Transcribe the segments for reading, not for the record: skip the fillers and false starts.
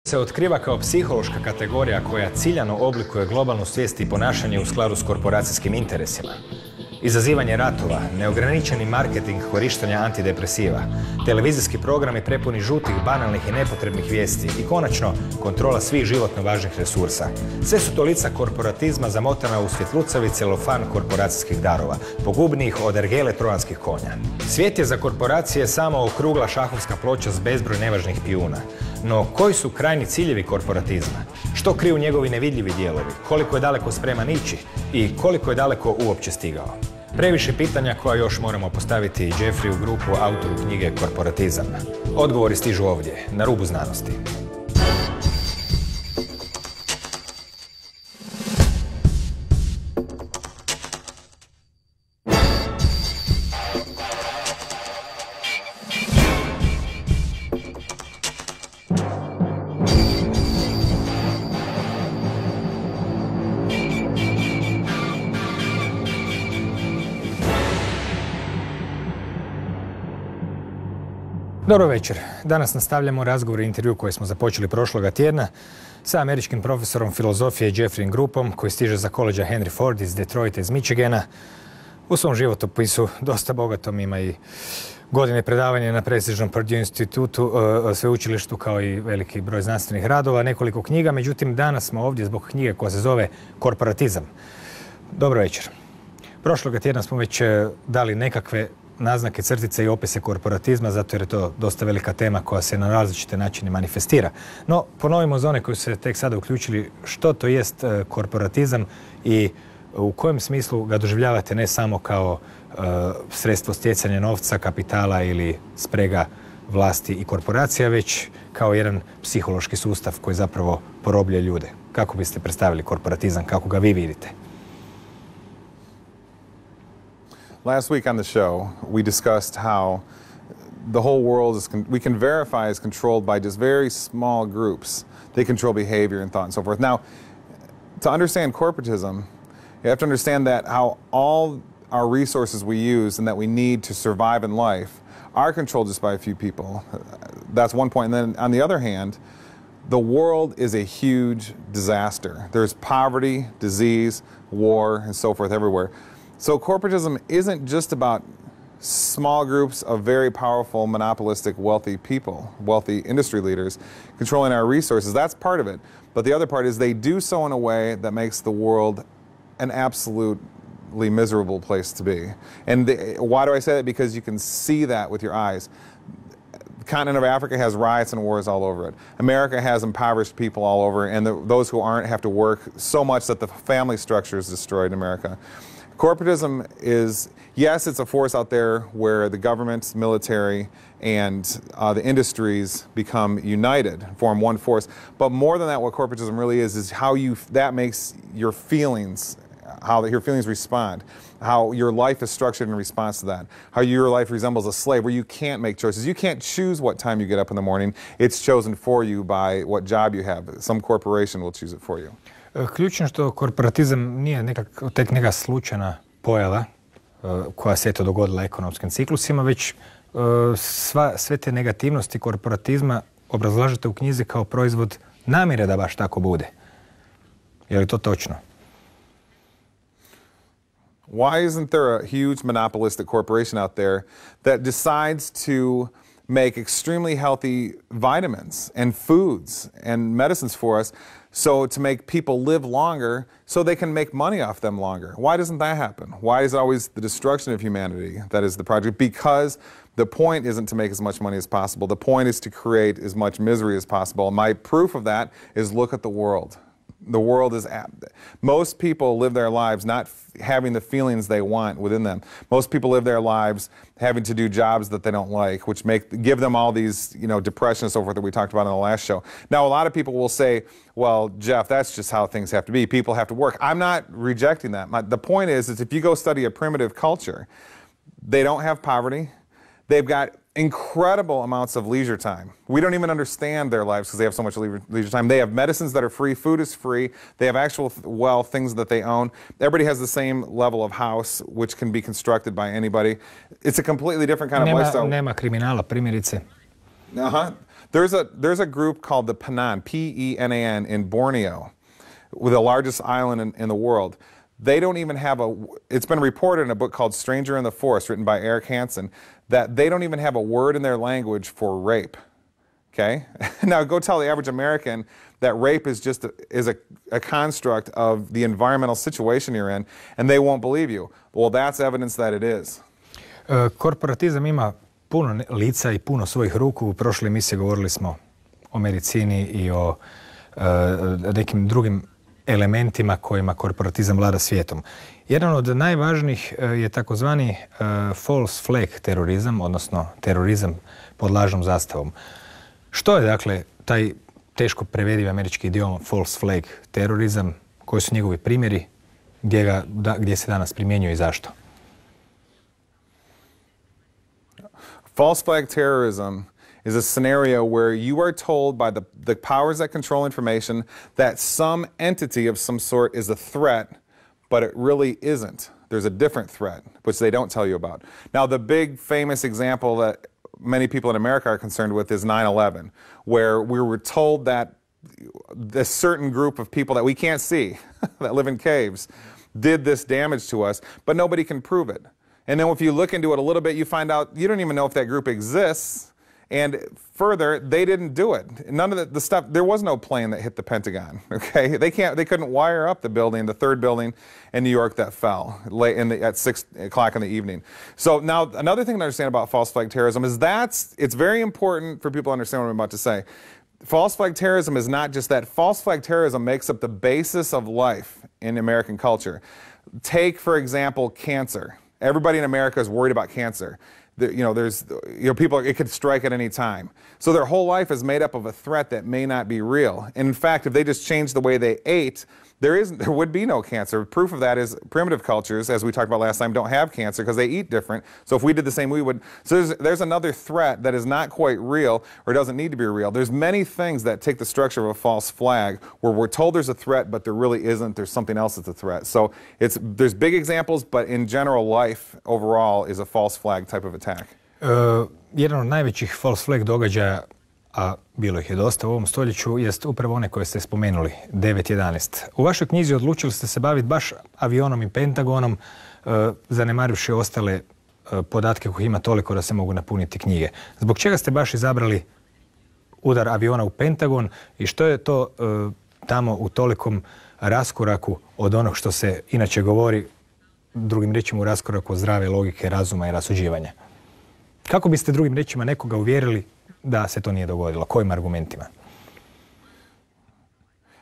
Se otkriva kao psihološka kategorija koja ciljano oblikuje globalnu svijest i ponašanje u skladu s korporacijskim interesima. Izazivanje ratova, neograničeni marketing korištenja antidepresiva, televizijski programi prepuni žutih, banalnih i nepotrebnih vijesti i konačno kontrola svih životno važnih resursa. Sve su to lica korporatizma zamotana u svjetlucavi celofan korporacijskih darova, pogubnijih od ergele trojanskih konja. Svijet je za korporacije samo okrugla šahovska ploča s bezbroj nevažnih pijuna. No, koji su krajnji ciljevi korporatizma? Što kriju njegovi nevidljivi dijelovi? Koliko je daleko spreman ići? I koliko je daleko uopće stigao? Previše pitanja koja još moramo postaviti Jeffreyu Gruppu, autoru knjige Korporatizam. Odgovori stižu ovdje, na rubu znanosti. Dobro večer. Danas nastavljamo razgovor i intervju koji smo započeli prošloga tjedna sa američkim profesorom filozofije Jeffreyjem Gruppom koji stiže za koledža Henry Ford iz Detroita iz Michigana. U svom životopisu dosta bogatom ima i godine predavanja na prestižnom Purdue institutu, sveučilištu kao i veliki broj znanstvenih radova, nekoliko knjiga. Međutim, danas smo ovdje zbog knjige koja se zove Korporatizam. Dobro večer. Prošloga tjedna smo već dali nekakve naznake, crtice i opise korporatizma, zato jer je to dosta velika tema koja se na različite načine manifestira. No, ponovimo za one koji su se tek sada uključili što to jest korporatizam i u kojem smislu ga doživljavate ne samo kao sredstvo stjecanja novca, kapitala ili sprega vlasti i korporacija, već kao jedan psihološki sustav koji zapravo porobljuje ljude. Kako biste predstavili korporatizam, kako ga vi vidite? Last week on the show, we discussed how the whole world is, we can verify is controlled by just very small groups. They control behavior and thought and so forth. Now, to understand corporatism, you have to understand that how all our resources we use and that we need to survive in life are controlled just by a few people. That's one point. And then on the other hand, the world is a huge disaster. There's poverty, disease, war, and so forth everywhere. So corporatism isn't just about small groups of very powerful, monopolistic, wealthy people, wealthy industry leaders controlling our resources. That's part of it. But the other part is they do so in a way that makes the world an absolutely miserable place to be. And why do I say that? Because you can see that with your eyes. The continent of Africa has riots and wars all over it. America has impoverished people all over, and those who aren't have to work so much that the family structure is destroyed in America. Corporatism is, yes, it's a force out there where the government, military, and the industries become united, form one force. But more than that, what corporatism really is how that makes your feelings, how your feelings respond, how your life is structured in response to that, how your life resembles a slave where you can't make choices. You can't choose what time you get up in the morning. It's chosen for you by what job you have. Some corporation will choose it for you. Ključno što korporatizam nije tek neka slučajna pojava koja se eto dogodila ekonomskim ciklusima, već sve te negativnosti korporatizma obrazlažete u knjizi kao proizvod namjere da baš tako bude. Je li to točno? Why isn't there a huge monopolistic corporation out there that decides to make extremely healthy vitamins and foods and medicines for us, so to make people live longer so they can make money off them longer? Why doesn't that happen? Why is it always the destruction of humanity that is the project? Because the point isn't to make as much money as possible. The point is to create as much misery as possible. My proof of that is look at the world. The world is, most people live their lives not having the feelings they want within them. Most people live their lives having to do jobs that they don't like, which give them all these, depression and so forth that we talked about in the last show. Now, a lot of people will say, well, Jeff, that's just how things have to be. People have to work. I'm not rejecting that. The point is if you go study a primitive culture, they don't have poverty. They've got incredible amounts of leisure time. We don't even understand their lives because they have so much leisure time. They have medicines that are free, food is free, they have actual wealth, things that they own. Everybody has the same level of house, which can be constructed by anybody. It's a completely different kind of lifestyle. Nema kriminala, primjerice. There's a group called the Penan, P-E-N-A-N, in Borneo, with the largest island in the world. They don't even have it's been reported in a book called Stranger in the Forest, written by Eric Hansen, that they don't even have a word in their language for rape. Okay? Now go tell the average American that rape is just a construct of the environmental situation you're in, and they won't believe you. Well, that's evidence that it is. Korporatizam ima puno lica i puno svojih ruku. U prošloj emisiji govorili smo o medicini i o nekim drugim elementima kojima korporatizam vlada svijetom. Jedan od najvažnijih je takozvani false flag terorizam, odnosno terorizam pod lažnom zastavom. Što je dakle taj teško prevediv američki idiom false flag terorizam, koji su njegovi primjeri, gdje se danas primjenjuje i zašto? False flag terrorism is a scenario where you are told by the powers that control information that some entity of some sort is a threat, but it really isn't. There's a different threat, which they don't tell you about. Now, the big famous example that many people in America are concerned with is 9/11, where we were told that a certain group of people that we can't see, that live in caves, did this damage to us, but nobody can prove it. And then if you look into it a little bit, you find out you don't even know if that group exists. And further, they didn't do it. None of the stuff, there was no plane that hit the Pentagon, okay? They couldn't wire up the building, the third building in New York that fell at 6 o'clock in the evening. So now, another thing to understand about false flag terrorism is it's very important for people to understand what I'm about to say. False flag terrorism is not just that. False flag terrorism makes up the basis of life in American culture. Take, for example, cancer. Everybody in America is worried about cancer. People, it could strike at any time. So their whole life is made up of a threat that may not be real. And in fact, if they just changed the way they ate, there would be no cancer. Proof of that is primitive cultures, as we talked about last time, don't have cancer because they eat different. So if we did the same, we would. So there's another threat that is not quite real or doesn't need to be real. There's many things that take the structure of a false flag where we're told there's a threat, but there really isn't. There's something else that's a threat. So there's big examples, but in general, life overall is a false flag type of attack. Jedan od najvećih false flag događaja, a bilo ih je dosta u ovom stoljeću, jest upravo one koje ste spomenuli, 9/11. U vašoj knjizi odlučili ste se baviti baš avionom i Pentagonom, zanemarivši ostale podatke kojih ima toliko da se mogu napuniti knjige. Zbog čega ste baš izabrali udar aviona u Pentagon i što je to tamo u tolikom raskoraku od onog što se inače govori, drugim riječima u raskoraku od zdrave logike, razuma i rasuđivanja? Kako biste drugim riječima nekoga uvjerili da se to nije dogodilo? Kojim argumentima?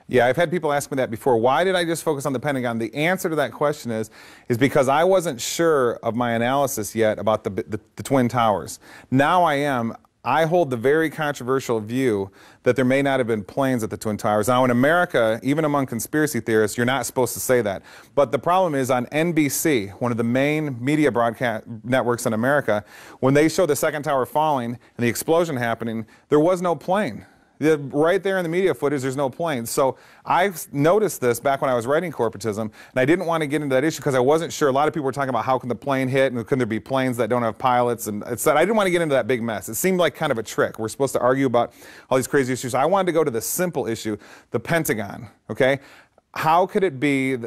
Yeah, I've had people ask me that before. Why did I just focus on the Pentagon? The answer to that question is because I wasn't sure of my analysis yet about the Twin Towers. Now I am. I hold the very controversial view that there may not have been planes at the Twin Towers. Now in America, even among conspiracy theorists, you're not supposed to say that. But the problem is on NBC, one of the main media broadcast networks in America, when they show the second tower falling and the explosion happening, there was no plane. Right there in the media footage, there's no planes. So I noticed this back when I was writing Korporatizam, and I didn't want to get into that issue because I wasn't sure. A lot of people were talking about how can the plane hit and can there be planes that don't have pilots, and it said I didn't want to get into that big mess. It seemed like kind of a trick. We're supposed to argue about all these crazy issues. I wanted to go to the simple issue, the Pentagon, okay? How could it be,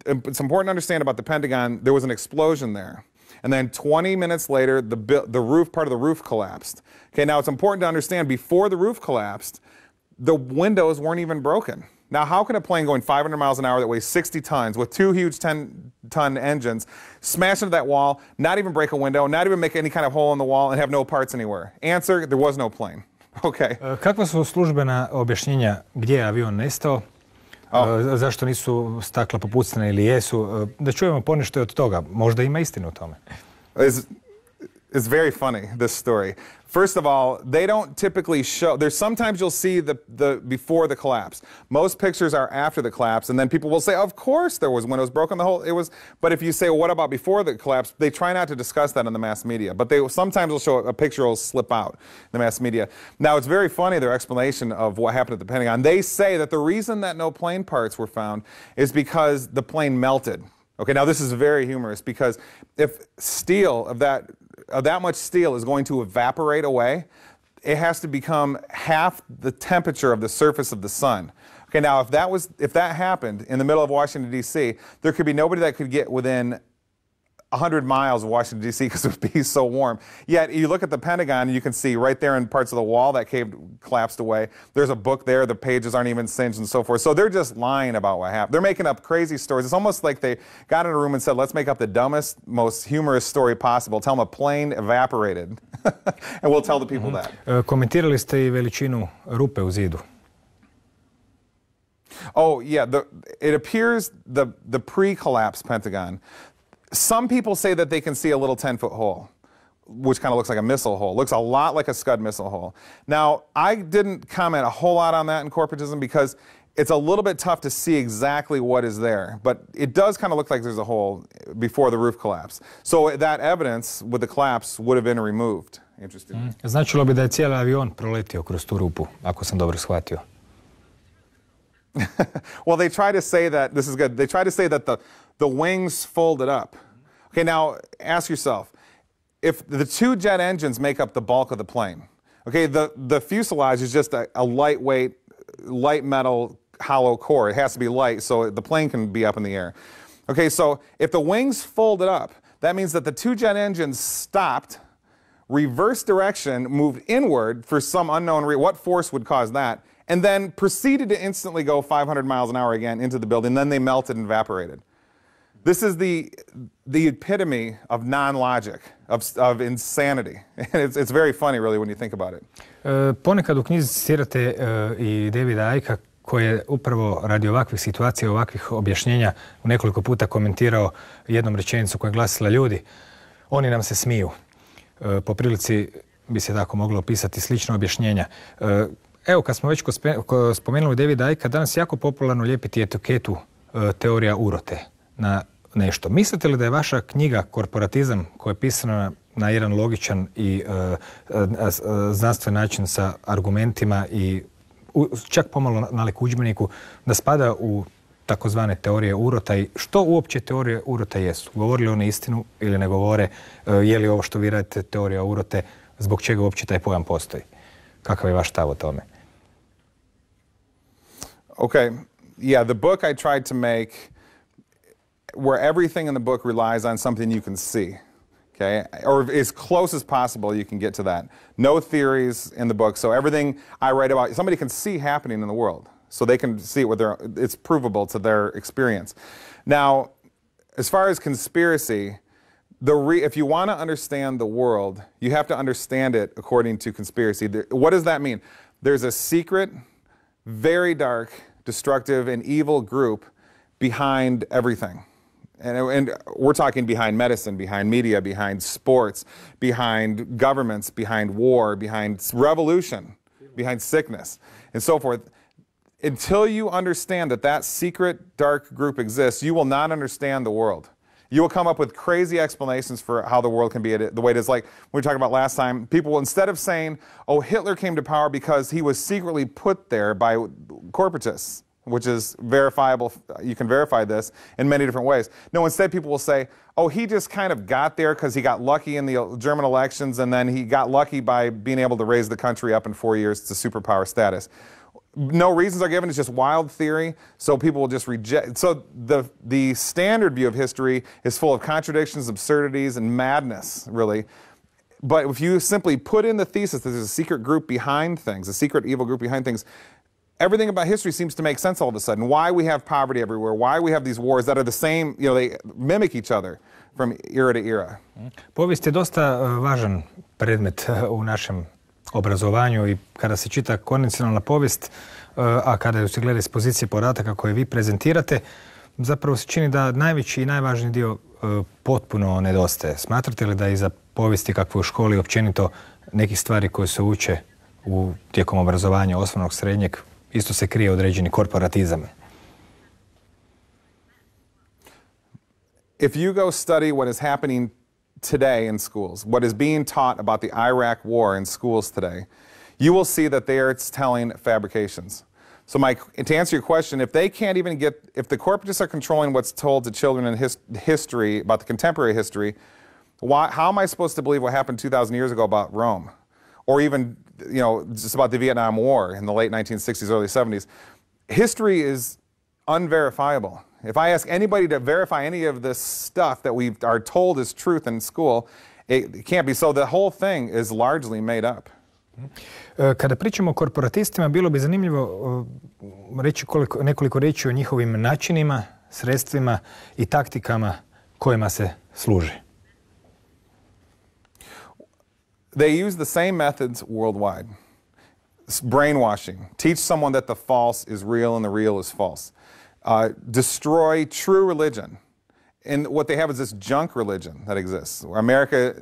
it's important to understand about the Pentagon, there was an explosion there. And then 20 minutes later, the roof, part of the roof collapsed. Okay, now it's important to understand, before the roof collapsed, the windows weren't even broken. Now, how can a plane going 500 miles an hour that weighs 60 tons with two huge 10-ton engines smash into that wall, not even break a window, not even make any kind of hole in the wall, and have no parts anywhere? Answer, there was no plane. Okay. Kakva su službena objašnjenja gdje je avion nestao? Zašto nisu stakla popucana ili jesu? Da čujemo ponešto od toga. Možda ima istinu u tome. It's very funny, this story. First of all, they don't typically show, sometimes you'll see the before the collapse. Most pictures are after the collapse, and then people will say, of course there was windows broken, but if you say, well, what about before the collapse, they try not to discuss that in the mass media, but sometimes will show a picture will slip out in the mass media. Now, it's very funny, their explanation of what happened at the Pentagon. They say that the reason that no plane parts were found is because the plane melted. Okay, now this is very humorous, because if steel of that much steel is going to evaporate away, it has to become half the temperature of the surface of the sun. Okay, now if that happened in the middle of Washington, D.C., there could be nobody that could get within 100 miles of Washington, D.C. because it would be so warm. Yet you look at the Pentagon and you can see right there in parts of the wall that collapsed away. There's a book there, the pages aren't even singed and so forth. So they're just lying about what happened. They're making up crazy stories. It's almost like they got in a room and said, let's make up the dumbest, most humorous story possible. Tell them a plane evaporated. And we'll tell the people that. Komentirali ste I veličinu rupe u zidu. Oh, yeah. It appears the pre-collapse Pentagon. Some people say that they can see a little 10-foot hole, which kind of looks like a missile hole. Looks a lot like a Scud missile hole. Now, I didn't comment a whole lot on that in corporatism because it's a little bit tough to see exactly what is there. But it does kind of look like there's a hole before the roof collapse. So that evidence with the collapse would have been removed. Interesting. Značilo bi da je cijeli avion proletio kroz tu rupu, ako sam dobro shvatio. Well, they try to say that, this is good, they try to say that the wings folded up. Okay, now ask yourself, if the two jet engines make up the bulk of the plane, okay, the fuselage is just a lightweight, light metal hollow core. It has to be light so the plane can be up in the air. Okay, so if the wings folded up, that means that the two jet engines stopped, reverse direction, moved inward for some unknown reason. What force would cause that? And then proceeded to instantly go 500 miles an hour again into the building. Then they melted and evaporated. This is the epitome of non-logic, of insanity. And it's very funny, really, when you think about it. Ponekad u knjizi citirate I Davida Icka, koji je upravo radi ovakvih situacija, ovakvih objašnjenja u nekoliko puta komentirao jednom rečenicu koja je glasila: ljudi, oni nam se smiju. Po prilici bi se tako moglo opisati slično objašnjenja. Evo, kad smo već spomenuli Davida Icka, danas je jako popularno lijepiti etiketu teorija urote na nešto. Mislite li da je vaša knjiga Korporatizam, koja je pisana na jedan logičan I znanstven način sa argumentima I čak pomalo nalik udžbeniku, da spada u takozvane teorije urota I što uopće teorije urota jesu? Govori li one istinu ili ne govore? Je li ovo što vi radite teorija urote? Zbog čega uopće taj pojam postoji? Kakav je vaš stav o tome? Okay, yeah, the book I tried to make where everything in the book relies on something you can see, okay? Or as close as possible you can get to that. No theories in the book, so everything I write about, somebody can see happening in the world. So they can see it it's provable to their experience. Now, as far as conspiracy, if you want to understand the world, you have to understand it according to conspiracy. What does that mean? There's a secret, very dark, destructive, and evil group behind everything. And we're talking behind medicine, behind media, behind sports, behind governments, behind war, behind revolution, behind sickness, and so forth. Until you understand that secret dark group exists, you will not understand the world. You will come up with crazy explanations for how the world can be the way it is. Like we were talking about last time, people, instead of saying, oh, Hitler came to power because he was secretly put there by corporatists, which is verifiable, you can verify this in many different ways. No, instead people will say, oh, he just kind of got there because he got lucky in the German elections and then he got lucky by being able to raise the country up in 4 years to superpower status. No reasons are given, it's just wild theory, so people will just reject. So the standard view of history is full of contradictions, absurdities, and madness, really. But if you simply put in the thesis that there's a secret group behind things, a secret evil group behind things, everything about history seems to make sense all of a sudden. Why we have poverty everywhere, why we have these wars that are the same, they mimic each other from era to era. Povijest je dosta važan predmet u našem obrazovanju I kada se čita konvencionalna povijest, a kada ju se gleda iz pozicije podataka koje vi prezentirate, zapravo se čini da najveći I najvažniji dio potpuno nedostaje. Smatrate li da iza povijesti kakve u školi općenito nekih stvari koje se uče tijekom obrazovanja osnovnog, srednjeg, isto se krije određeni korporatizam? If you go study what is happening today in schools, what is being taught about the Iraq war in schools today, you will see that they are telling fabrications. So to answer your question, if they can't even if the corporatists are controlling what's told to children in history, about the contemporary history, how am I supposed to believe what happened 2,000 years ago about Rome? or even, just about the Vietnam War in the late 1960s, early 70s, history is unverifiable. If I ask anybody to verify any of this stuff that we are told is truth in school, it can't be. So the whole thing is largely made up. Kada pričamo o korporatistima, bilo bi zanimljivo reći nekoliko riječi o njihovim načinima, sredstvima i taktikama kojima se služe. They use the same methods worldwide. Brainwashing. Teach someone that the false is real and the real is false. Destroy true religion. And what they have is this junk religion that exists. America,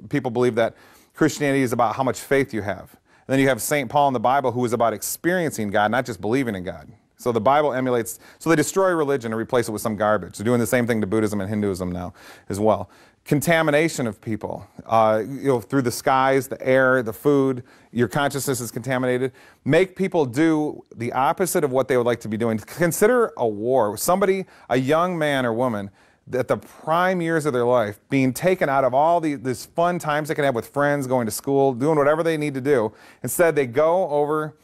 people believe that Christianity is about how much faith you have. And then you have St. Paul in the Bible who is about experiencing God, not just believing in God. So the Bible emulates, so they destroy religion and replace it with some garbage. They're doing the same thing to Buddhism and Hinduism now as well. Contamination of people, through the skies, the air, the food, your consciousness is contaminated. Make people do the opposite of what they would like to be doing. Consider a war. Somebody, a young man or woman, at the prime years of their life, being taken out of all these fun times they can have with friends, going to school, doing whatever they need to do. Instead, they go over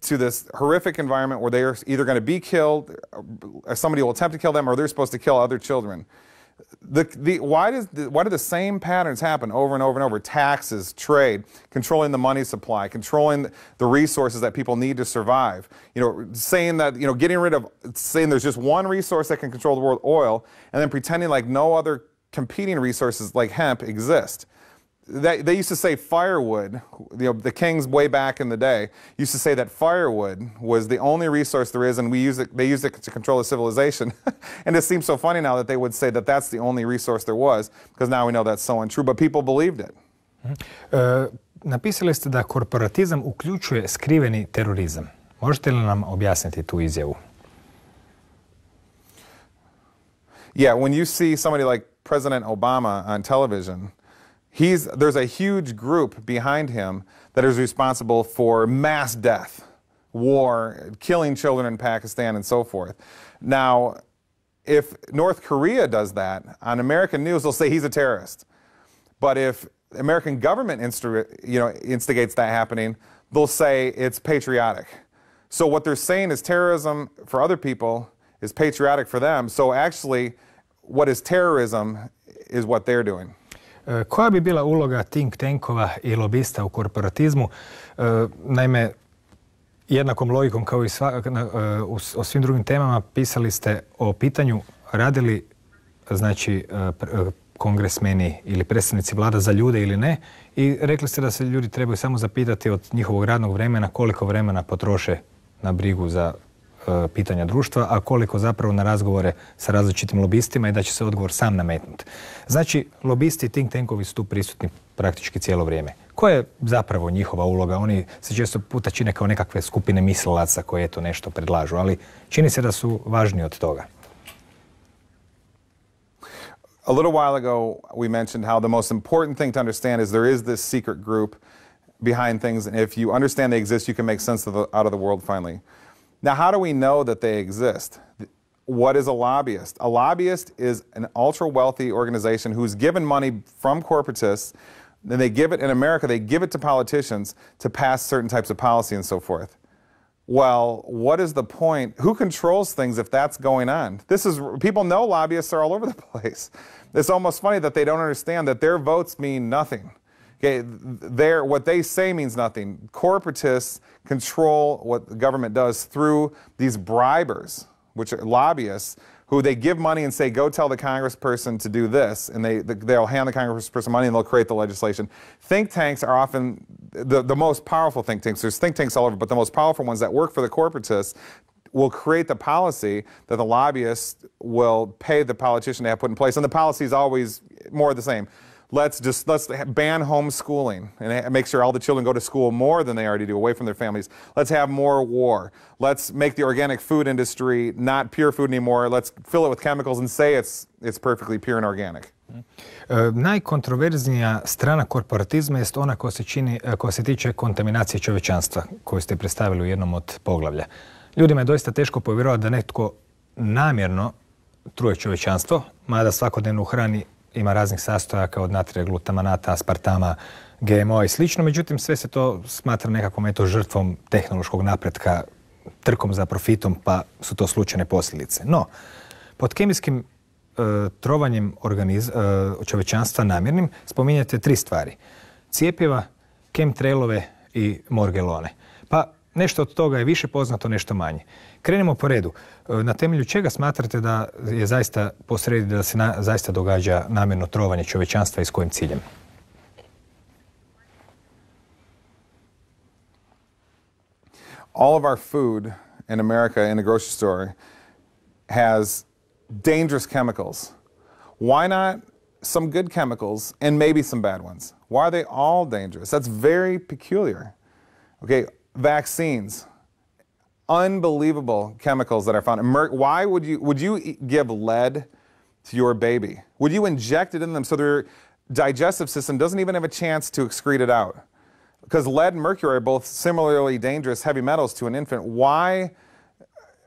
to this horrific environment where they're either going to be killed, or somebody will attempt to kill them, or they're supposed to kill other children. Why do the same patterns happen over and over and over? Taxes, trade, controlling the money supply, controlling the resources that people need to survive. Saying that, getting rid of, saying there's just one resource that can control the world, oil, and then pretending like no other competing resources like hemp exist. They used to say firewood, the kings way back in the day used to say that firewood was the only resource there is, and they used it to control the civilization. And it seems so funny now that they would say that that's the only resource there was, because now we know that's so untrue, but people believed it. Napisali ste da korporatizam uključuje skriveni terorizam. Možete li nam objasniti tu izjavu? Yeah, when you see somebody like President Obama on television, there's a huge group behind him that is responsible for mass death, war, killing children in Pakistan, and so forth. Now, if North Korea does that, on American news they'll say he's a terrorist. But if American government instigates that happening, they'll say it's patriotic. So what they're saying is terrorism for other people is patriotic for them. So actually, what is terrorism is what they're doing. Koja bi bila uloga think tankova i lobista u korporatizmu? Naime, jednakom logikom kao i o svim drugim temama pisali ste o pitanju radi li kongresmeni ili predstavnici vlada za ljude ili ne, i rekli ste da se ljudi trebaju samo zapitati od njihovog radnog vremena koliko vremena potroše na brigu za pitanja društva, a koliko zapravo na razgovore sa različitim lobistima, i da će se odgovor sam nametnuti. Znači, lobisti i think tankovi su tu prisutni praktički cijelo vrijeme. Koja je zapravo njihova uloga? Oni se često puta čine kao nekakve skupine mislilaca koje eto nešto predlažu, ali čini se da su važniji od toga. A little while ago we mentioned how the most important thing to understand is there is this secret group behind things, and if you understand they exist, you can make sense out of the world finally. Now, how do we know that they exist? What is a lobbyist? A lobbyist is an ultra-wealthy organization who's given money from corporatists, and they give it, in America, they give it to politicians to pass certain types of policy and so forth. Well, what is the point? Who controls things if that's going on? People know lobbyists are all over the place. It's almost funny that they don't understand that their votes mean nothing. Okay, what they say means nothing. Corporatists control what the government does through these bribers, which are lobbyists, who they give money and say, go tell the congressperson to do this, and they'll hand the congressperson money and they'll create the legislation. Think tanks are often the most powerful think tanks. There's think tanks all over, but the most powerful ones that work for the corporatists will create the policy that the lobbyists will pay the politician to have put in place. And the policy is always more of the same. Let's ban homeschooling and make sure all the children go to school more than they already do, away from their families. Let's have more war. Let's make the organic food industry not pure food anymore. Let's fill it with chemicals and say it's perfectly pure and organic. Najkontroverznija strana korporatizma jest ona koja se tiče kontaminacije čovječanstva, koju ste predstavili u jednom od poglavlja. Ljudima je doista teško povjerovati da netko namjerno truje čovječanstvo, mada svakodnevno u hrani ima raznih sastojaka od natrija, glutamanata, aspartama, GMO i slično, međutim sve se to smatra nekakvom žrtvom tehnološkog napretka, trkom za profitom, pa su to slučajne posljedice. No, pod kemijskim trovanjem čovječanstva namjernim spominjate 3 stvari. Cjepiva, chemtrailove i morgelone. Pa nešto od toga je više poznato, nešto manje. Krenemo po redu. Na temelju čega smatrate da je zaista posrijedi da se zaista događa namjerno trovanje čovječanstva i s kojim ciljem? All of our food in America in the grocery store has dangerous chemicals. Why not some good chemicals and maybe some bad ones? Why are they all dangerous? That's very peculiar. Okay, vaccines, unbelievable chemicals that are found. Why would you give lead to your baby? Would you inject it in them so their digestive system doesn't even have a chance to excrete it out? Because lead and mercury are both similarly dangerous heavy metals to an infant. Why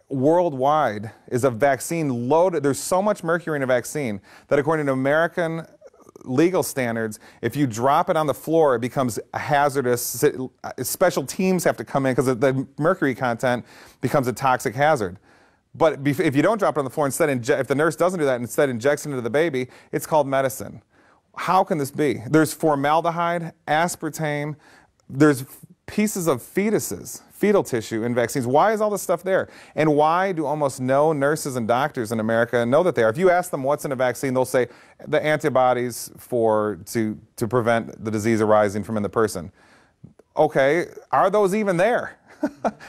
worldwide is a vaccine loaded? There's so much mercury in a vaccine that according to American legal standards, if you drop it on the floor, it becomes hazardous. Special teams have to come in because the mercury content becomes a toxic hazard. But if you don't drop it on the floor, instead if the nurse doesn't do that, instead injects it into the baby, it's called medicine. How can this be? There's formaldehyde, aspartame, there's pieces of fetal tissue in vaccines. Why is all this stuff there? And why do almost no nurses and doctors in America know that they are? If you ask them what's in a vaccine, they'll say the antibodies to prevent the disease arising from in the person. Okay, are those even there?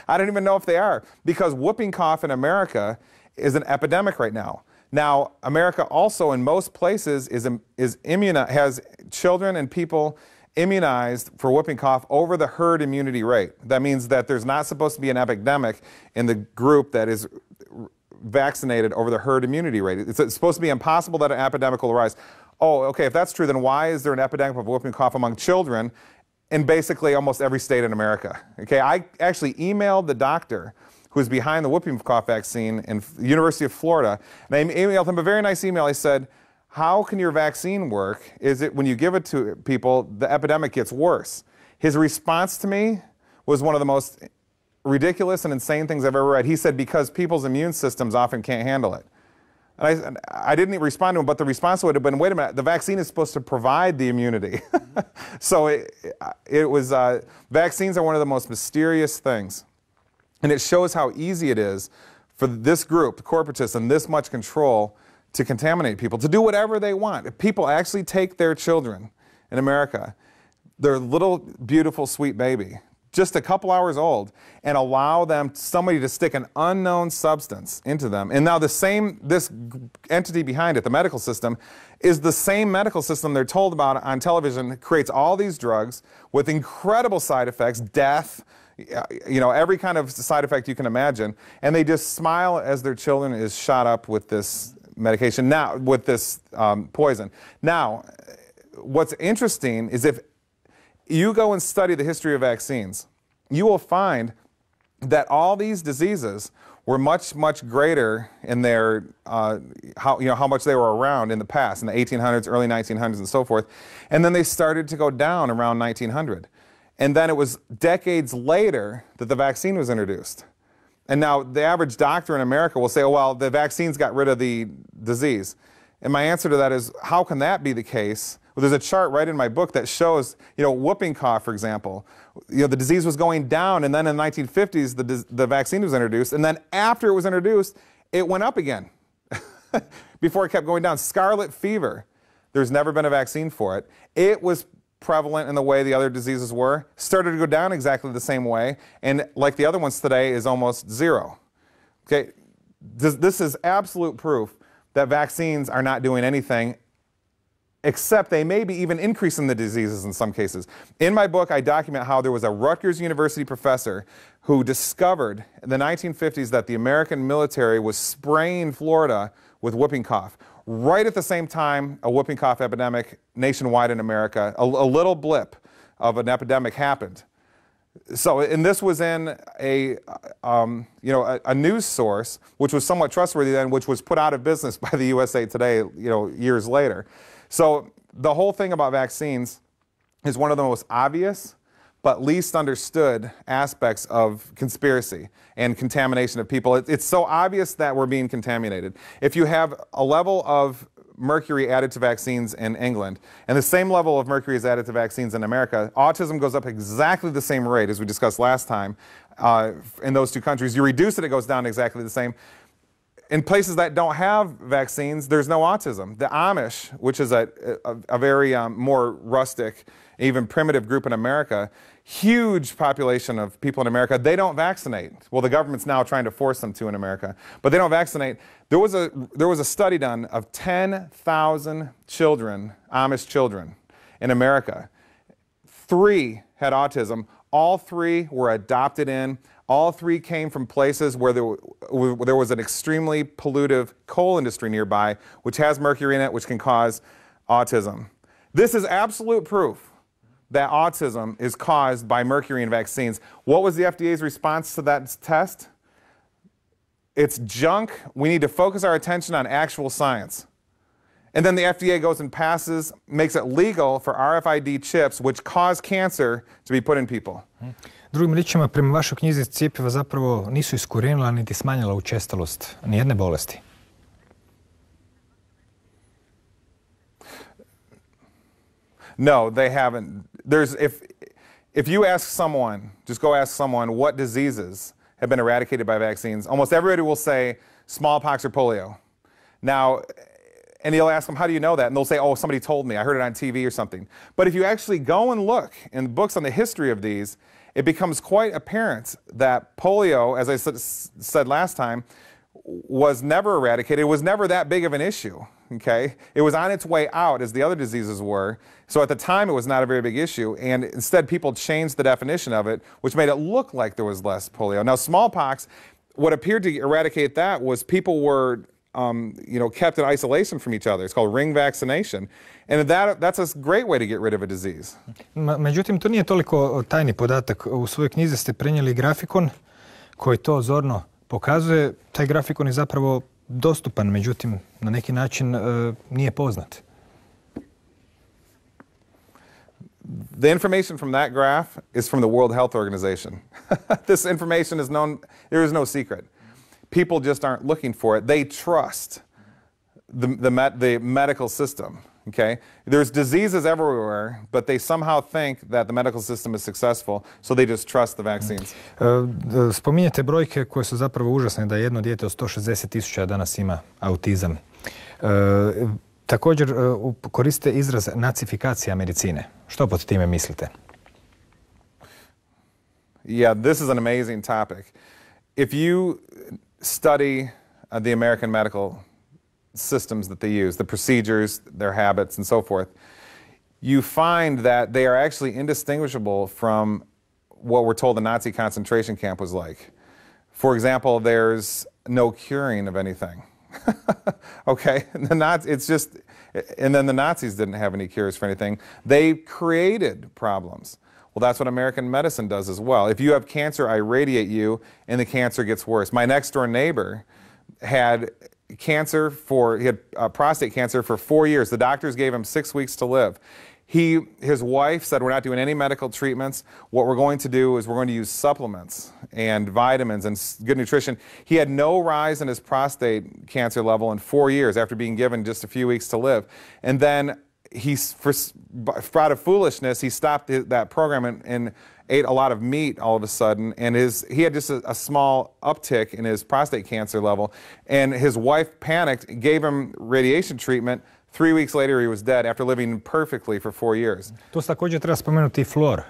I don't even know if they are, because whooping cough in America is an epidemic right now. Now, America also in most places has children and people immunized for whooping cough over the herd immunity rate. That means that there's not supposed to be an epidemic in the group that is vaccinated over the herd immunity rate. It's supposed to be impossible that an epidemic will arise. Oh, okay, if that's true, then why is there an epidemic of whooping cough among children in basically almost every state in America? Okay, I actually emailed the doctor who's behind the whooping cough vaccine in the University of Florida, and I emailed him a very nice email. I said, how can your vaccine work? Is it when you give it to people, the epidemic gets worse? His response to me was one of the most ridiculous and insane things I've ever read. He said, because people's immune systems often can't handle it. And I didn't respond to him, but the response would have been, wait a minute, the vaccine is supposed to provide the immunity. So vaccines are one of the most mysterious things. And it shows how easy it is for this group, corporatism, this much control to contaminate people, to do whatever they want. If people actually take their children in America, their little, beautiful, sweet baby, just a couple hours old, and allow somebody to stick an unknown substance into them. And now this entity behind it, the medical system, is the same medical system they're told about on television, creates all these drugs with incredible side effects, death, every kind of side effect you can imagine, and they just smile as their children is shot up with this medication, now with this poison. Now, what's interesting is if you go and study the history of vaccines, you will find that all these diseases were much, much greater in their, how much they were around in the past, in the 1800s, early 1900s, and so forth. And then they started to go down around 1900. And then it was decades later that the vaccine was introduced. And now the average doctor in America will say, oh, well, the vaccines got rid of the disease. And my answer to that is, how can that be the case? Well, there's a chart right in my book that shows, whooping cough, for example. The disease was going down, and then in the 1950s, the vaccine was introduced. And then after it was introduced, it went up again before it kept going down. Scarlet fever, there's never been a vaccine for it. It was prevalent in the way the other diseases were, started to go down exactly the same way, and like the other ones today is almost zero. Okay, this is absolute proof that vaccines are not doing anything, except they may be even increasing the diseases in some cases. In my book, I document how there was a Rutgers University professor who discovered in the 1950s that the American military was spraying Florida with whooping cough. Right at the same time, a whooping cough epidemic nationwide in America, a little blip of an epidemic happened. So, and this was in a news source, which was somewhat trustworthy then, which was put out of business by the USA Today, years later. So the whole thing about vaccines is one of the most obvious but least understood aspects of conspiracy and contamination of people. It's so obvious that we're being contaminated. If you have a level of mercury added to vaccines in England, and the same level of mercury is added to vaccines in America, autism goes up exactly the same rate as we discussed last time in those two countries. You reduce it, it goes down exactly the same. In places that don't have vaccines, there's no autism. The Amish, which is a very more rustic, even primitive group in America, huge population of people in America, they don't vaccinate. Well, the government's now trying to force them to in America, but they don't vaccinate. There was a study done of 10,000 children, Amish children, in America. 3 had autism. All 3 were adopted in. All 3 came from places where there was an extremely pollutive coal industry nearby, which has mercury in it, which can cause autism. This is absolute proof that autism is caused by mercury in vaccines. What was the FDA's response to that test? It's junk. We need to focus our attention on actual science. And then the FDA goes and makes it legal for RFID chips, which cause cancer, to be put in people. Drugim riječima, prema vašoj knjizi cjepiva zapravo nisu iskorijenila niti smanjila učestalost nijedne bolesti. No, they haven't. If you ask someone, just go ask someone what diseases have been eradicated by vaccines, almost everybody will say smallpox or polio. Now, and you'll ask them, how do you know that? And they'll say, oh, somebody told me. I heard it on TV or something. But if you actually go and look in books on the history of these, it becomes quite apparent that polio, as I said last time, was never eradicated. It was never that big of an issue, okay? It was on its way out, as the other diseases were. So at the time, it was not a very big issue. And instead, people changed the definition of it, which made it look like there was less polio. Now, smallpox, what appeared to eradicate that was people were kept in isolation from each other. It's called ring vaccination. And that's a great way to get rid of a disease. Međutim, to nije toliko tajni podatak. U svojoj knjizi ste prenijeli grafikon koji to zorno pokazuje. Taj grafikon je zapravo dostupan, međutim, na neki način nije poznat. The information from that graph is from the World Health Organization. This information is known, there is no secret. People just aren't looking for it. They trust the medical system. Okay? There's diseases everywhere, but they somehow think that the medical system is successful, so they just trust the vaccines. Spominjete brojke koje su zapravo užasne, da jedno dijete od 160.000 danas ima autizam. Također koriste izraz nacifikacija medicine. Što pod time mislite? Yeah, this is an amazing topic. If you study the American medical systems that they use, the procedures, their habits, and so forth, you find that they are actually indistinguishable from what we're told the Nazi concentration camp was like. For example, there's no curing of anything. Okay? And then the Nazis didn't have any cures for anything. They created problems. Well, that's what American medicine does as well. If you have cancer, I radiate you, and the cancer gets worse. My next-door neighbor had prostate cancer for 4 years. The doctors gave him 6 weeks to live. His wife said, we're not doing any medical treatments. What we're going to do is we're going to use supplements and vitamins and good nutrition. He had no rise in his prostate cancer level in 4 years after being given just a few weeks to live. And then out of foolishness, he stopped that program and ate a lot of meat all of a sudden, and he had just a small uptick in his prostate cancer level, and his wife panicked, gave him radiation treatment. 3 weeks later, he was dead after living perfectly for 4 years. Tu također treba spomenuti i flor,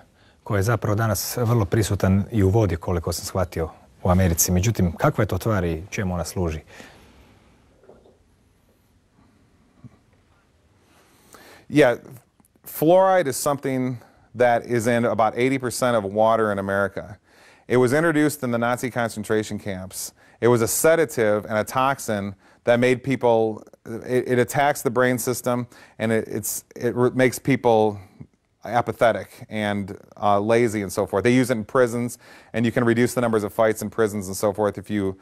koji je zapravo danas vrlo prisutan i u vodi, koliko sam shvatio, u Americi. Međutim, kakva je to tvar i čemu ona služi? Yeah, fluoride is something that is in about 80% of water in America. It was introduced in the Nazi concentration camps. It was a sedative and a toxin that made people, it attacks the brain system, and it makes people apathetic and lazy and so forth. They use it in prisons, and you can reduce the numbers of fights in prisons and so forth. If you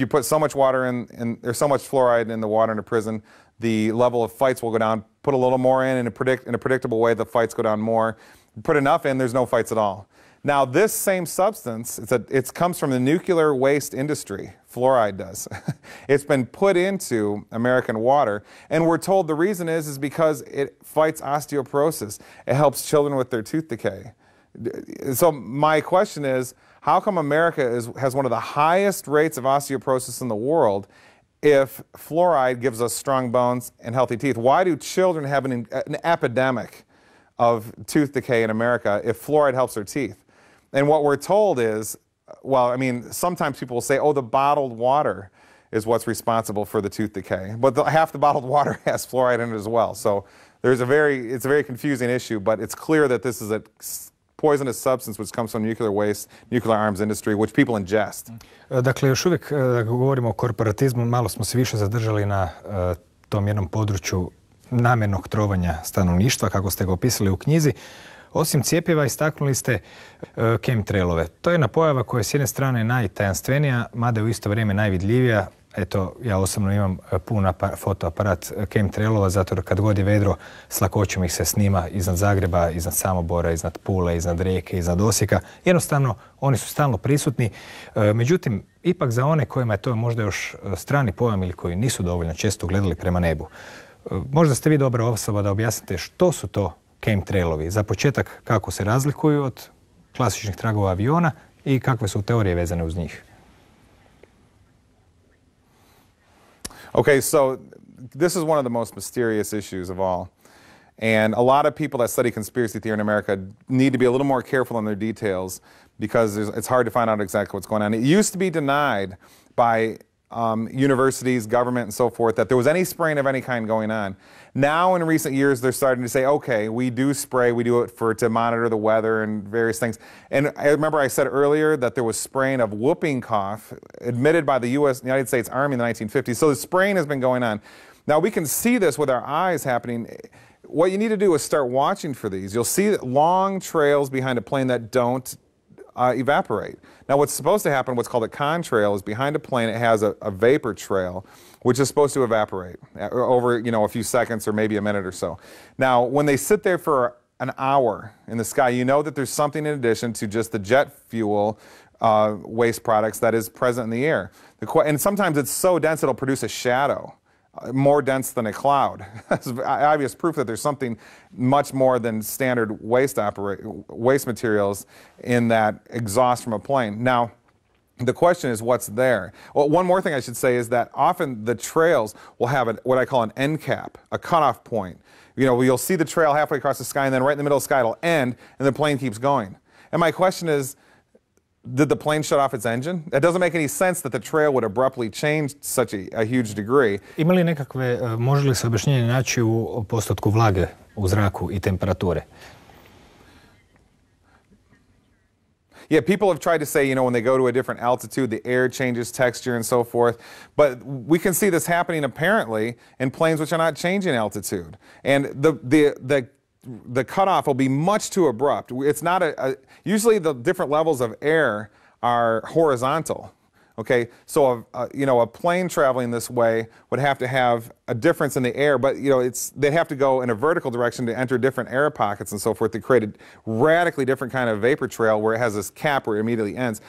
put so much water in there's so much fluoride in the water in a prison, the level of fights will go down. Put a little more in a predictable way, the fights go down more. Put enough in, there's no fights at all. Now, this same substance, it comes from the nuclear waste industry. Fluoride does. It's been put into American water, and we're told the reason is because it fights osteoporosis. It helps children with their tooth decay. So my question is, how come America has one of the highest rates of osteoporosis in the world if fluoride gives us strong bones and healthy teeth? Why do children have an epidemic of tooth decay in America if fluoride helps their teeth? And what we're told is, well, I mean, sometimes people will say, oh, the bottled water is what's responsible for the tooth decay. But half the bottled water has fluoride in it as well. So it's a very confusing issue, but it's clear that this is a poisonous substance which comes from nuclear waste, nuclear arms industry, which people ingest. Dakle, još uvijek govorimo o korporatizmu, malo smo se više zadržali na tom jednom području namjernog trovanja stanovništva, kako ste ga opisali u knjizi. Osim cjepiva istaknuli ste chemtrailove. To je jedna pojava koja je s jedne strane najtajanstvenija, mada je u isto vrijeme najvidljivija. Eto, ja osobno imam pun fotoaparat chemtrailova, zato kad god je vedro, s lakoćom ih se snima iznad Zagreba, iznad Samobora, iznad Pule, iznad Rijeke, iznad Osijeka. Jednostavno, oni su stalno prisutni. Međutim, ipak za one kojima je to možda još strani pojam ili koji nisu dovoljno često gledali prema nebu. Možda ste vi dobra osoba da objasnite što su to chemtrailovi. Za početak, kako se razlikuju od klasičnih tragova aviona i kakve su teorije vezane uz njih. Okay, so this is one of the most mysterious issues of all. And a lot of people that study conspiracy theory in America need to be a little more careful on their details because it's hard to find out exactly what's going on. It used to be denied by universities, government, and so forth, that there was any spraying of any kind going on. Now, in recent years, they're starting to say, okay, we do spray, we do it to monitor the weather and various things. And I remember I said earlier that there was spraying of whooping cough admitted by the United States Army in the 1950s. So the spraying has been going on. Now, we can see this with our eyes happening. What you need to do is start watching for these. You'll see long trails behind a plane that don't evaporate. Now, what's supposed to happen, what's called a contrail, is behind a plane it has a vapor trail, which is supposed to evaporate over a few seconds or maybe a minute or so. Now, when they sit there for an hour in the sky, you know that there's something in addition to just the jet fuel waste products that is present in the air. And sometimes it's so dense it'll produce a shadow. More dense than a cloud. That's obvious proof that there's something much more than standard waste materials in that exhaust from a plane. Now, the question is what's there? Well, one more thing I should say is that often the trails will have what I call an end cap, a cutoff point. You'll see the trail halfway across the sky, and then right in the middle of the sky it'll end, and the plane keeps going. And my question is, did the plane shut off its engine? That doesn't make any sense that the trail would abruptly change such a huge degree. Ima li nekakve, može li se objašnjenje naći u postotku vlage u zraku i temperature? Yeah, people have tried to say, when they go to a different altitude, the air changes texture and so forth. But we can see this happening apparently in planes which are not changing altitude. And the cutoff will be much too abrupt. It's not usually the different levels of air are horizontal. Okay, so a plane traveling this way would have to have a difference in the air, but they'd have to go in a vertical direction to enter different air pockets and so forth to create a radically different kind of vapor trail where it has this cap where it immediately ends.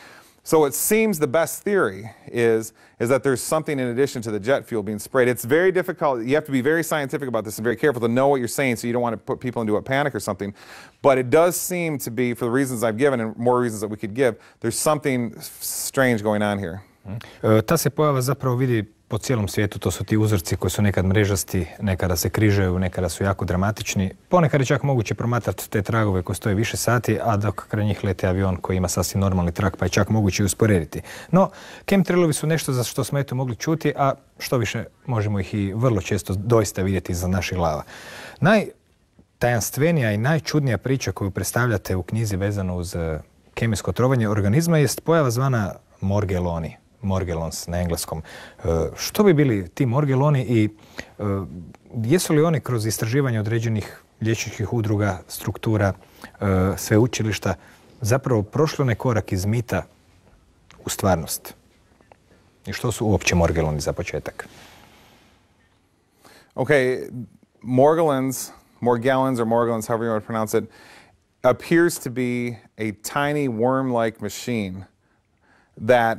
So it seems the best theory is that there's something in addition to the jet fuel being sprayed. It's very difficult. You have to be very scientific about this and very careful to know what you're saying so you don't want to put people into a panic or something. But it does seem to be, for the reasons I've given and more reasons that we could give, there's something strange going on here. Ta se pojava zapravo vidi po cijelom svijetu. To su ti uzorci koji su nekad mrežasti, nekada se križaju, nekada su jako dramatični. Ponekad je čak moguće promatrati te tragove koji stoje više sati, a dok kraj njih leti avion koji ima sasvim normalni trag, pa je čak moguće usporediti. No, chemtrailovi su nešto za što smo eto mogli čuti, a što više možemo ih i vrlo često doista vidjeti iza naših glava. Najtajanstvenija i najčudnija priča koju predstavljate u knjizi vezano uz kemijsko trovanje organizma jest pojava zvana morgeloni. Morgelons na engleskom. Što bi bili ti morgeloni i jesu li oni kroz istraživanje određenih liječničkih udruga, struktura, sveučilišta zapravo prošlo onaj korak iz mita u stvarnost? I što su uopće morgeloni za početak? Okay, morgellons, or morgellons, however you want to pronounce it, appears to be a tiny worm-like machine that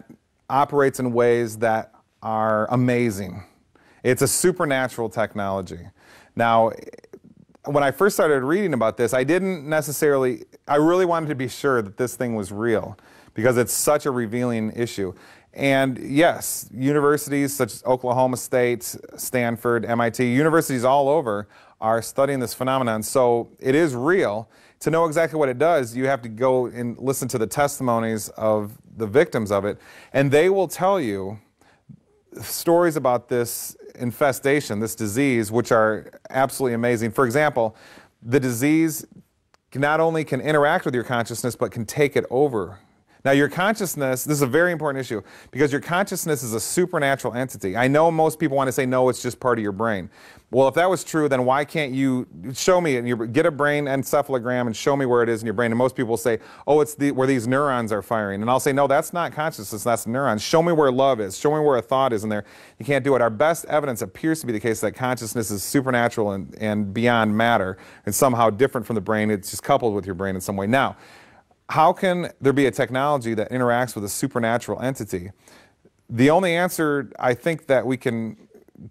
operates in ways that are amazing. It's a supernatural technology. Now, when I first started reading about this, I really wanted to be sure that this thing was real because it's such a revealing issue. And yes, universities such as Oklahoma State, Stanford, MIT, universities all over are studying this phenomenon. So it is real. To know exactly what it does, you have to go and listen to the testimonies of the victims of it, and they will tell you stories about this infestation, this disease, which are absolutely amazing. For example, the disease not only can interact with your consciousness, but can take it over. Now, your consciousness, this is a very important issue, because your consciousness is a supernatural entity. I know most people want to say, no, it's just part of your brain. Well, if that was true, then why can't you show me, get a brain encephalogram and show me where it is in your brain? And most people will say, oh, it's where these neurons are firing. And I'll say, no, that's not consciousness, that's neurons. Show me where love is. Show me where a thought is in there. You can't do it. Our best evidence appears to be the case that consciousness is supernatural and beyond matter, and somehow different from the brain. It's just coupled with your brain in some way. Now, how can there be a technology that interacts with a supernatural entity? The only answer I think that we can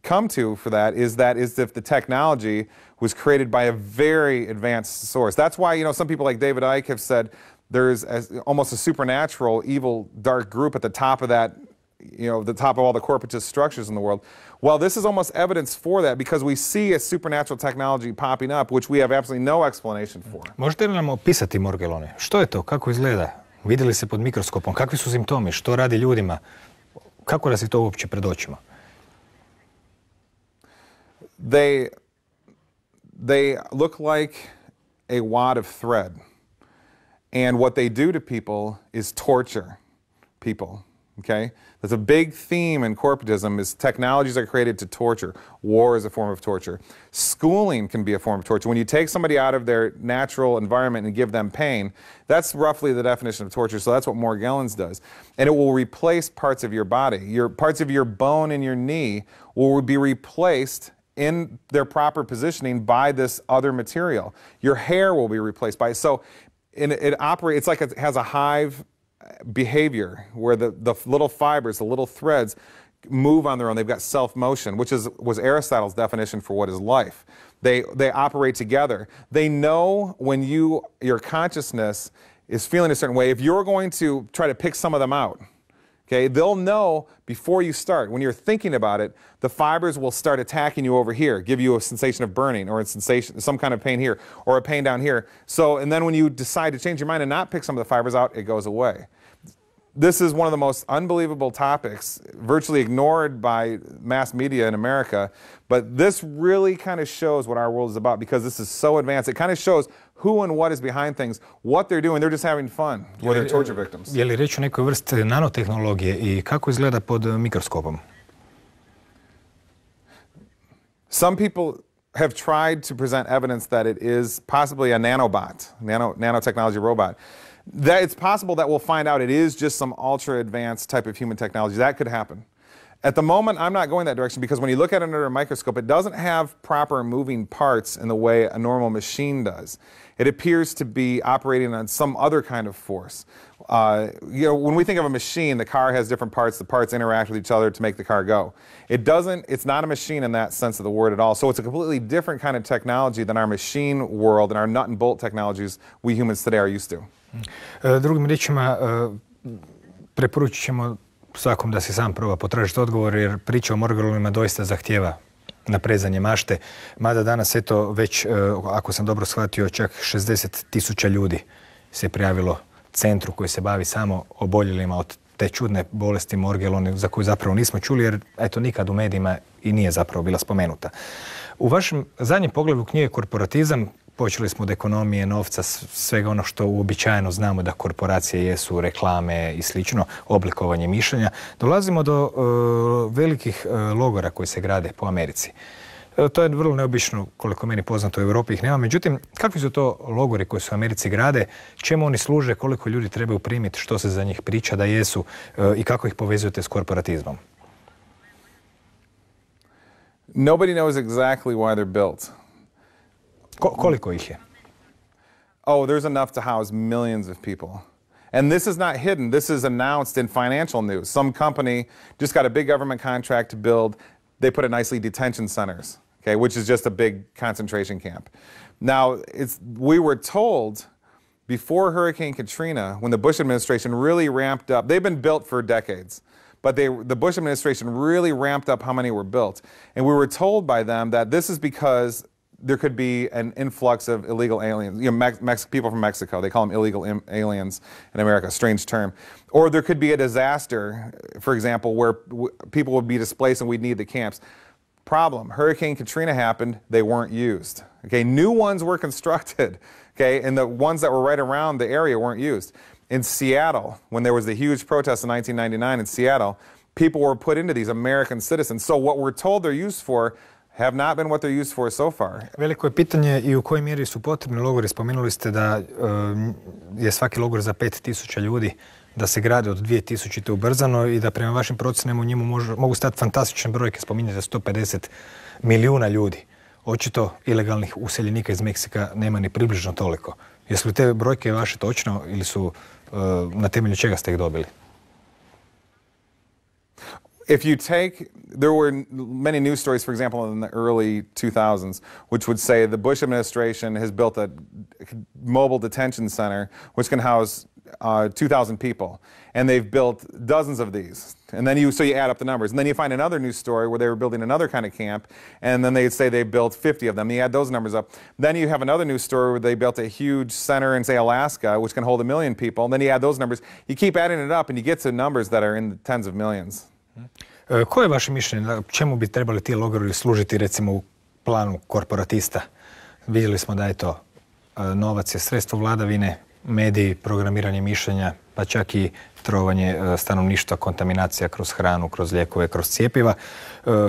come to for that is if the technology was created by a very advanced source. That's why, you know, some people like David Icke have said there's almost a supernatural, evil, dark group at the top of that, you know, the top of all the corporatist structures in the world. Well, this is almost evidence for that because we see a supernatural technology popping up, which we have absolutely no explanation for. Možete li nam opisati morgelone? Što je to? Kako izgleda? Vidjeli se pod mikroskopom? Kakvi su simptomi? Što radi ljudima? Kako da se to uopće pred očima? They look like a wad of thread. And what they do to people is torture people. Okay? That's a big theme in corporatism is technologies are created to torture. War is a form of torture. Schooling can be a form of torture. When you take somebody out of their natural environment and give them pain, that's roughly the definition of torture. So that's what Morgellons does. And it will replace parts of your body. Your parts of your bone in your knee will be replaced in their proper positioning by this other material. Your hair will be replaced by it. So it operates, it's like it has a hive behavior where the little fibers, the little threads move on their own. They've got self-motion, which was Aristotle's definition for what is life. They operate together. They know when your consciousness is feeling a certain way. If you're going to try to pick some of them out, okay, they'll know before you start. When you're thinking about it, the fibers will start attacking you over here, give you a sensation of burning or a sensation, some kind of pain here or a pain down here. So, and then when you decide to change your mind and not pick some of the fibers out, it goes away. This is one of the most unbelievable topics, virtually ignored by mass media in America, but this really kind of shows what our world is about because this is so advanced. It kind of shows who and what is behind things, what they're doing. They're just having fun where they're torture victims. Je li riječ o nekoj vrsti nanotehnologije i kako izgleda pod mikroskopom? Some people have tried to present evidence that it is possibly a nanobot, nanotechnology robot. That it's possible that we'll find out it is just some ultra-advanced type of human technology. That could happen. At the moment, I'm not going that direction because when you look at it under a microscope, it doesn't have proper moving parts in the way a normal machine does. It appears to be operating on some other kind of force. You know, when we think of a machine, the car has different parts. The parts interact with each other to make the car go. It's not a machine in that sense of the word at all. So it's a completely different kind of technology than our machine world and our nut and bolt technologies we humans today are used to. Drugim riječima, preporučit ćemo svakom da se sam proba potražiti odgovor jer priča o morgelonima doista zahtijeva naprezanje mašte. Mada danas, eto, već, ako sam dobro shvatio, čak 60.000 ljudi se prijavilo centru koji se bavi samo oboljelima od te čudne bolesti morgeloni za koju zapravo nismo čuli jer, eto, nikad u medijima i nije zapravo bila spomenuta. U vašem zadnjem poglavlju knjige Korporatizam počeli smo od ekonomije, novca, svega ono što uobičajeno znamo da korporacije jesu, reklame i slično, oblikovanje mišljenja. Dolazimo do velikih logora koji se grade po Americi. To je vrlo neobično, koliko meni poznato, u Europi ih nema. Međutim, kakvi su to logori koji su u Americi grade, čemu oni služe, koliko ljudi trebaju primiti, što se za njih priča da jesu i kako ih povezujete s korporatizmom? Nobody knows exactly why they're built. Koliko ih je? Oh, there's enough to house millions of people. And this is not hidden. This is announced in financial news. Some company just got a big government contract to build, they put it nicely, detention centers, okay, which is just a big concentration camp. Now, we were told before Hurricane Katrina, when the Bush administration really ramped up, they've been built for decades, but the Bush administration really ramped up how many were built. And we were told by them that this is because there could be an influx of illegal aliens, people from Mexico. They call them illegal aliens in America, a strange term. Or there could be a disaster, for example, where people would be displaced and we'd need the camps. Problem, Hurricane Katrina happened, they weren't used. Okay, new ones were constructed, okay, and the ones that were right around the area weren't used. In Seattle, when there was the huge protest in 1999 in Seattle, people were put into these American citizens. So what we're told they're used for have not been what they're used for so far. Veliko je pitanje i u kojoj mjeri su potrebni logori. Spomenuli ste da je svaki logor za 5000 ljudi, da se grade od 2000. ubrzano i da prema vašim procjenama u njemu mogu stati fantastične brojke, spominjate 150 milijuna ljudi. Očito ilegalnih useljenika iz Meksika nema ni približno toliko. Jesu li te brojke vaše točno ili su na temelju čega ste ih dobili? If you take, there were many news stories, for example, in the early 2000s, which would say the Bush administration has built a mobile detention center which can house 2,000 people. And they've built dozens of these. And then so you add up the numbers. And then you find another news story where they were building another kind of camp, and then they'd say they built 50 of them. You add those numbers up. Then you have another news story where they built a huge center in, say, Alaska, which can hold 1 million people. And then you add those numbers. You keep adding it up, and you get to numbers that are in the tens of millions. Koje je vaše mišljenje? Čemu bi trebali ti logori služiti, recimo, u planu korporatista? Vidjeli smo da je to novac je sredstvo vladavine, mediji, programiranje mišljenja, pa čak i trovanje stanovništva, kontaminacija kroz hranu, kroz lijekove, kroz cjepiva,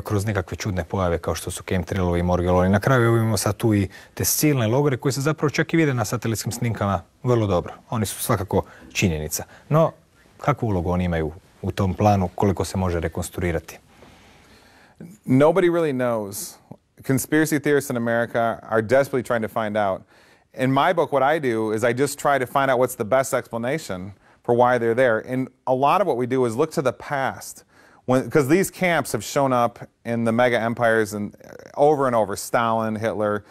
kroz nekakve čudne pojave kao što su chemtrailovi i morgeloni. Na kraju imamo sad tu i te silne logore koji se zapravo čak i vide na satelitskim snimkama vrlo dobro. Oni su svakako činjenica. No, kakvu ulogu oni imaju u tom planu, koliko se može rekonstruirati? Nobody really knows. Conspiracy theorists in America are desperately trying to find out. In my book, what I do is I just try to find out what's the best explanation for why they're there. And a lot of what we do is look to the past. Because these camps have shown up in the mega empires and over, Stalin, Hitler,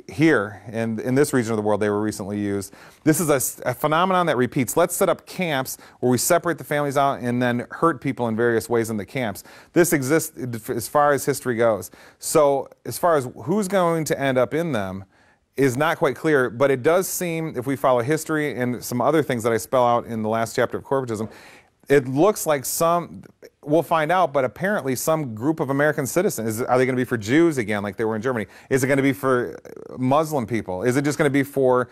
here in this region of the world they were recently used. This is a phenomenon that repeats. Let's set up camps where we separate the families out and then hurt people in various ways in the camps. This exists as far as history goes. So as far as who's going to end up in them is not quite clear, but it does seem, if we follow history and some other things that I spell out in the last chapter of Korporatism, it looks like we'll find out, but apparently some group of American citizens, are they going to be for Jews again, like they were in Germany? Is it going to be for Muslim people? Is it just going to be for,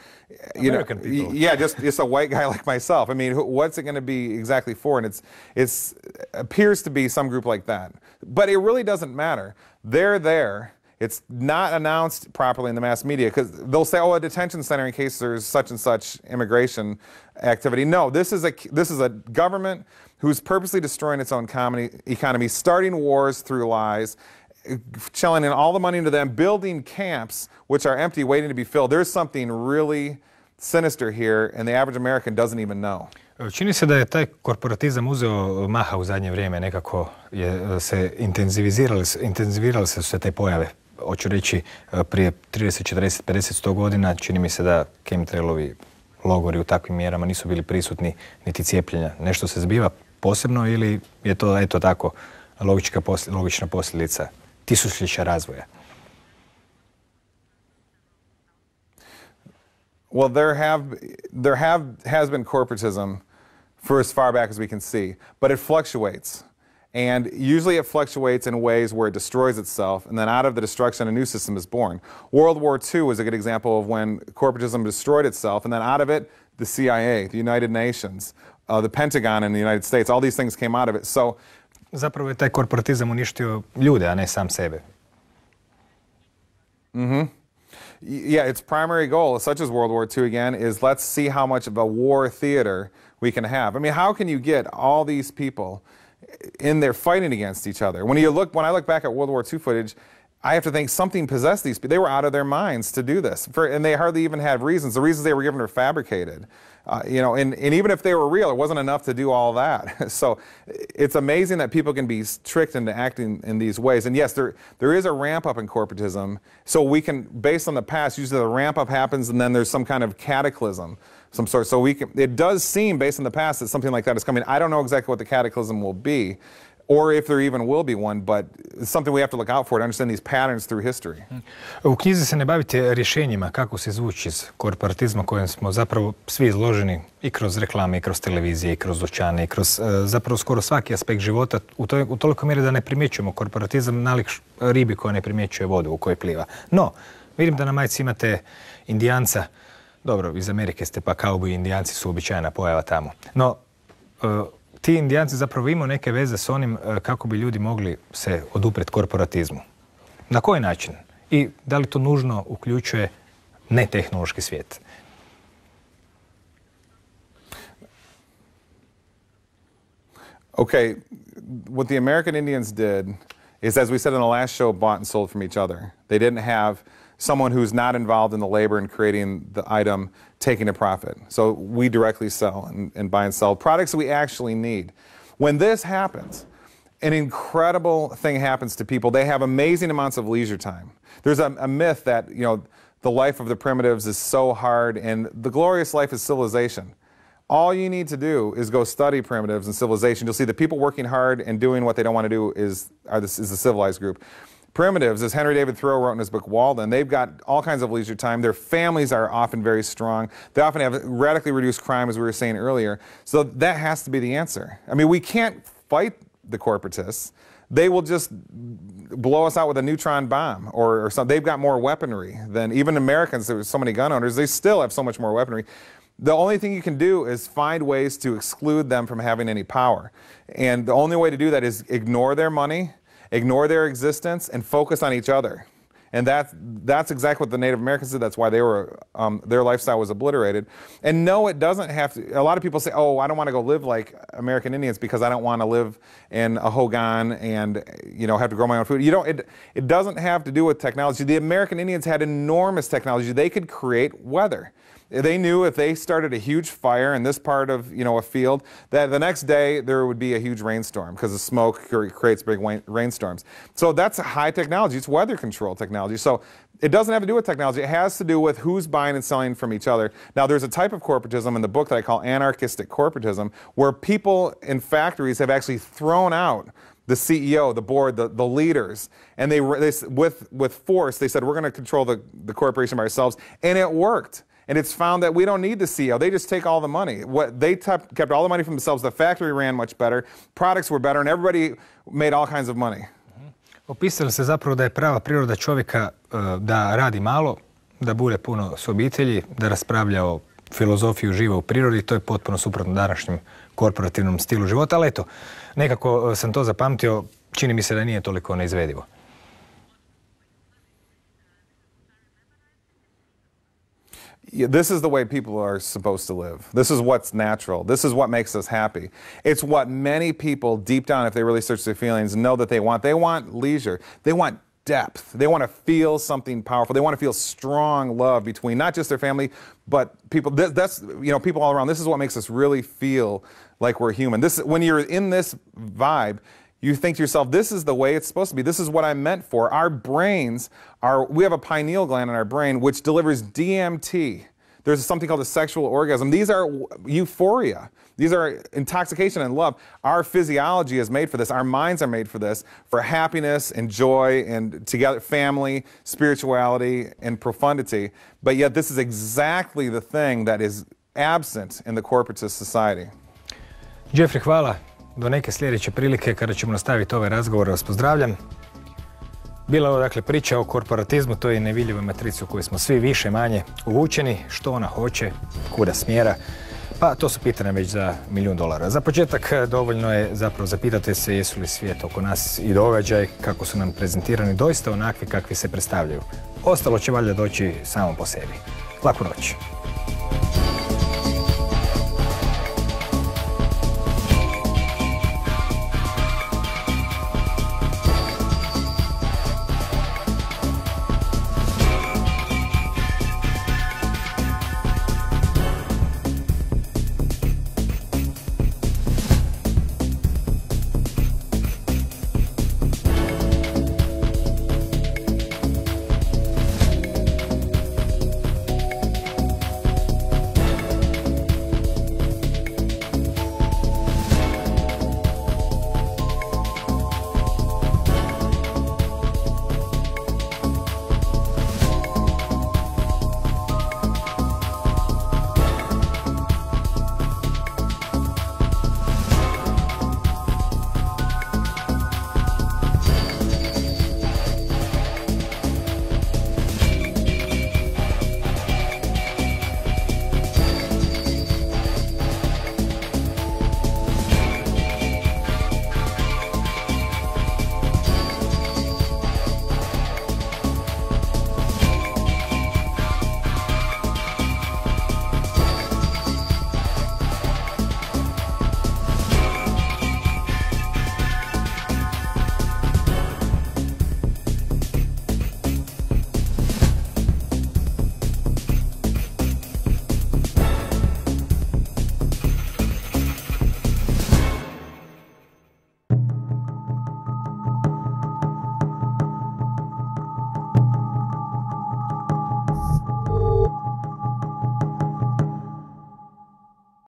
American people? Yeah, just a white guy like myself. I mean, what's it going to be exactly for? And it appears to be some group like that. But it really doesn't matter. They're there. It's not announced properly in the mass media because they'll say, oh, a detention center in case there's such and such immigration activity. No, this is a government who's purposely destroying its own economy, starting wars through lies, channeling all the money into them, building camps which are empty, waiting to be filled. There's something really sinister here, and the average American doesn't even know. Čini se da je taj korporatizam uzeo maha u zadnje vrijeme, nekako se intenzivirale su se te pojave. Hoću reći, prije 30, 40, 50, 100 godina čini mi se da chemtrailovi logori u takvim mjerama nisu bili prisutni niti cijepljenja. Nešto se zbiva posebno ili je to eto tako logična posljedica tisućljeća razvoja? Well, there has been corporatism for as far back as we can see, but it fluctuates. And usually it fluctuates in ways where it destroys itself, and then out of the destruction a new system is born. World War II is a good example of when corporatism destroyed itself, and then out of it, the CIA, the United Nations, the Pentagon in the United States, all these things came out of it. So, zapravo je taj korporatizam uništio ljude, a ne sam sebe. Yeah, its primary goal, such as World War II again, is let's see how much of a war theater we can have. I mean, how can you get all these people in there fighting against each other? When I look back at World War II footage, I have to think something possessed these people. They were out of their minds to do this, and they hardly even had reasons. The reasons they were given were fabricated. And even if they were real, it wasn't enough to do all that. So it's amazing that people can be tricked into acting in these ways. And yes, there is a ramp up in corporatism. So we can, based on the past, usually the ramp up happens and then there's some kind of cataclysm, some sort. So it does seem, based on the past, that something like that is coming. I don't know exactly what the cataclysm will be, or if there even will be one, but it's something we have to look out for to understand these patterns through history. U knjizi se ne bavite rješenjima kako se izvući iz korporatizma kojem smo zapravo svi izloženi i kroz reklame, i kroz televizije, i kroz dućane, i kroz zapravo skoro svaki aspekt života u toliko mjeri da ne primjećujemo korporatizam nalik ribi koja ne primjećuje vodu u kojoj pliva. No, vidim da na majici imate Indijanca. Dobro, iz Amerike ste, pa kauboji i Indijanci su uobičajena pojava tamo. No, ti Indijanci zapravo imaju neke veze s onim kako bi ljudi mogli se oduprijeti korporatizmu. Na koji način? I da li to nužno uključuje netehnološki svijet? Okay, what the American Indians did is, as we said in the last show, bought and sold from each other. They didn't have someone who's not involved in the labor and creating the item taking a profit. So we directly sell and buy and sell products that we actually need. When this happens, an incredible thing happens to people. They have amazing amounts of leisure time. There's a myth that, the life of the primitives is so hard, and the glorious life is civilization. All you need to do is go study primitives and civilization. You'll see the people working hard and doing what they don't want to do is the civilized group. Primitives, as Henry David Thoreau wrote in his book Walden, they've got all kinds of leisure time. Their families are often very strong. They often have radically reduced crime, as we were saying earlier. So that has to be the answer. I mean, we can't fight the corporatists. They will just blow us out with a neutron bomb or something. They've got more weaponry than even Americans. There's so many gun owners. They still have so much more weaponry. The only thing you can do is find ways to exclude them from having any power. And the only way to do that is ignore their money, ignore their existence, and focus on each other. And that's exactly what the Native Americans did. That's why they were, their lifestyle was obliterated. And no, it doesn't have to. A lot of people say, oh, I don't want to go live like American Indians because I don't want to live in a hogan and have to grow my own food. It doesn't have to do with technology. The American Indians had enormous technology. They could create weather. They knew if they started a huge fire in this part of a field, that the next day there would be a huge rainstorm because the smoke creates big rainstorms. So that's high technology. It's weather control technology. So it doesn't have to do with technology. It has to do with who's buying and selling from each other. Now, there's a type of corporatism in the book that I call anarchistic corporatism, where people in factories have actually thrown out the CEO, the board, the leaders, and they with force, they said, we're going to control the corporation by ourselves, and it worked. And it's found that we don't need the CEO. They just take all the money. They kept all the money for themselves. The factory ran much better. Products were better, and everybody made all kinds of money. Opisali se zapravo da je prava priroda čovjeka da radi malo, da bude puno s obitelji, da raspravlja o filozofiji živa u prirodi. To je potpuno suprotno današnjem korporativnom stilu života, ali eto, nekako sam to zapamtio, čini mi se da nije toliko neizvedivo. This is the way people are supposed to live. This is what's natural. This is what makes us happy. It's what many people deep down, if they really search their feelings, know that they want. They want leisure. They want depth. They want to feel something powerful. They want to feel strong love between not just their family, but people. That's people all around. This is what makes us really feel like we're human. When you're in this vibe, you think to yourself, this is the way it's supposed to be. This is what I'm meant for. Our brains we have a pineal gland in our brain which delivers DMT. There's something called a sexual orgasm. These are euphoria. These are intoxication and love. Our physiology is made for this. Our minds are made for this, for happiness and joy and together, family, spirituality, and profundity. But yet this is exactly the thing that is absent in the corporatist society. Jeffrey, hvala. Do neke sljedeće prilike kada ćemo nastaviti ovaj razgovor, vas pozdravljam. Bila je ovo dakle priča o korporatizmu, to je nevidljiva matrica u kojoj smo svi više manje uvučeni, što ona hoće, kuda smjera. Pa to su pitanja već za $1.000.000. Za početak dovoljno je zapravo zapitati se jesu li svijet oko nas i događaj kako su nam prezentirani doista onakvi kakvi se predstavljaju. Ostalo će valjda doći samo po sebi. Laku noć.